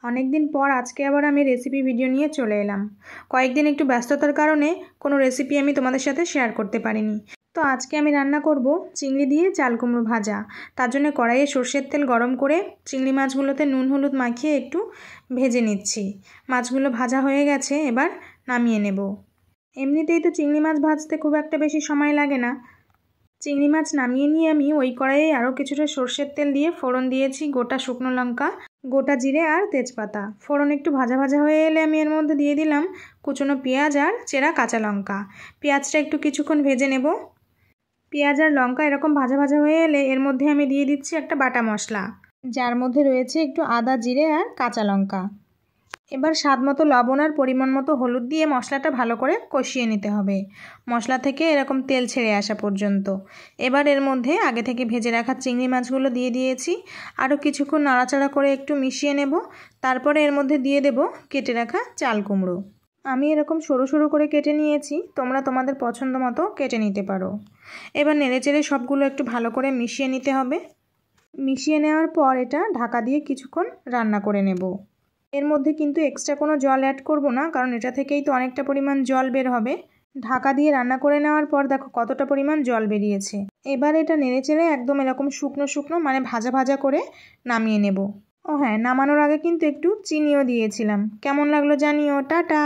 অনেক দিন পর আজকে আবার আমি রেসিপি ভিডিও নিয়ে চলে এলাম। কয়েকদিন একটু ব্যস্ততার কারণে কোনো রেসিপি আমি তোমাদের সাথে শেয়ার করতে পারিনি। তো আজকে আমি রান্না করব চিংড়ি দিয়ে চাল কুমড়ো ভাজা। তার জন্য কড়াইয়ে সরষের তেল গরম করে চিংড়ি মাছগুলোতে নুন হলুদ মাখিয়ে একটু ভেজে নিচ্ছি। মাছগুলো ভাজা হয়ে গেছে, এবার নামিয়ে নেব। এমনিতেই তো চিংড়ি মাছ ভাজতে খুব একটা বেশি সময় লাগে না। চিংড়ি মাছ নামিয়ে নিয়ে আমি ওই কড়াইয়ে আরও কিছুটা সরষের তেল দিয়ে ফোড়ন দিয়েছি গোটা শুকনো লঙ্কা, গোটা জিরে আর তেজপাতা। ফোড়ন একটু ভাজা ভাজা হয়ে এলে আমি এর মধ্যে দিয়ে দিলাম কুচনো পেঁয়াজ আর চেরা কাঁচা লঙ্কা। পেঁয়াজটা একটু কিছুক্ষণ ভেজে নেব। পেঁয়াজ আর লঙ্কা এরকম ভাজা ভাজা হয়ে এলে এর মধ্যে আমি দিয়ে দিচ্ছি একটা বাটা মশলা, যার মধ্যে রয়েছে একটু আদা জিরে আর কাঁচা লঙ্কা। এবার স্বাদ মতো লবণ আর পরিমাণ মতো হলুদ দিয়ে মশলাটা ভালো করে কষিয়ে নিতে হবে, মশলা থেকে এরকম তেল ছেড়ে আসা পর্যন্ত। এবার এর মধ্যে আগে থেকে ভেজে রাখা চিংড়ি মাছগুলো দিয়ে দিয়েছি। আরও কিছুক্ষণ নাড়াচাড়া করে একটু মিশিয়ে নেব। তারপরে এর মধ্যে দিয়ে দেব কেটে রাখা চাল কুমড়ো। আমি এরকম সরু সরু করে কেটে নিয়েছি, তোমরা তোমাদের পছন্দ মতো কেটে নিতে পারো। এবার নেড়েচেড়ে সবগুলো একটু ভালো করে মিশিয়ে নিতে হবে। মিশিয়ে নেওয়ার পর এটা ঢাকা দিয়ে কিছুক্ষণ রান্না করে নেব। এর মধ্যে কিন্তু এক্সট্রা কোনো জল অ্যাড করব না, কারণ এটা থেকেই তো অনেকটা পরিমাণ জল বের হবে। ঢাকা দিয়ে রান্না করে নেওয়ার পর দেখো কতটা পরিমাণ জল বেরিয়েছে। এবার এটা নেড়েচেড়ে একদম এরকম শুকনো শুকনো মানে ভাজা ভাজা করে নামিয়ে নেব। ও হ্যাঁ, নামানোর আগে কিন্তু একটু চিনিও দিয়েছিলাম। কেমন লাগলো জানিও। টাটা।